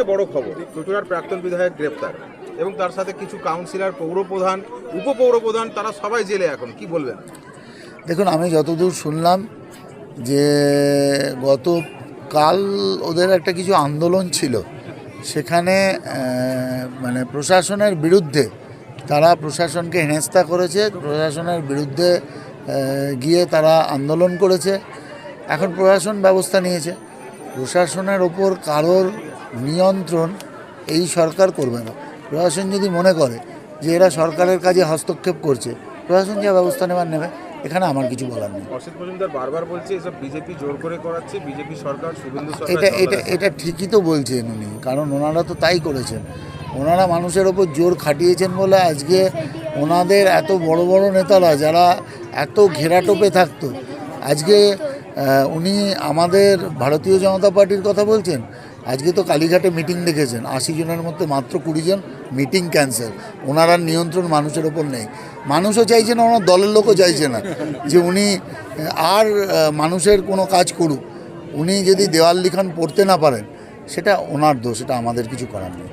সবথেকে বড় খবর, চুঁচুড়ার প্রাক্তন বিধায়ক গ্রেপ্তার এবং তার সাথে কিছু কাউন্সিলর, পৌরপ্রধান, উপপৌরপ্রধান, তারা সবাই জেলে। এখন কি বলবেন? দেখুন, আমি যতদূর শুনলাম যে গতকাল ওদের একটা কিছু আন্দোলন ছিল, সেখানে মানে প্রশাসনের বিরুদ্ধে তারা প্রশাসনকে হেনস্থা করেছে, প্রশাসনের বিরুদ্ধে গিয়ে তারা আন্দোলন করেছে। এখন প্রশাসন ব্যবস্থা নিয়েছে। প্রশাসনের ওপর কারোর নিয়ন্ত্রণ এই সরকার করবে না। প্রশাসন যদি মনে করে যে এরা সরকারের কাজে হস্তক্ষেপ করছে, প্রশাসন যা ব্যবস্থা নেবার নেবে, এখানে আমার কিছু বলার নেই। অসিত মজুমদার বারবার বলছে এসব বিজেপি জোর করে করাচ্ছে, বিজেপি সরকার, শুভেন্দু সরকার। এটা ঠিকই তো বলছেন উনি, কারণ ওনারা তো তাই করেছেন। ওনারা মানুষের ওপর জোর খাটিয়েছেন বলে আজকে ওনাদের এত বড় বড় নেতারা যারা এত ঘেরাটোপে থাকতো, আজকে উনি আমাদের ভারতীয় জনতা পার্টির কথা বলছেন। আজকে তো কালীঘাটে মিটিং দেখেছেন, 80 জনের মধ্যে মাত্র 20 জন মিটিং ক্যান্সেল। ওনার নিয়ন্ত্রণ মানুষের ওপর নেই। মানুষও চাইছে না, ওনার দলের লোকও চাইছে না যে উনি আর মানুষের কোনো কাজ করুক। উনি যদি দেওয়াল লিখন পড়তে না পারেন, সেটা ওনার দোষ, এটা আমাদের কিছু করার নেই।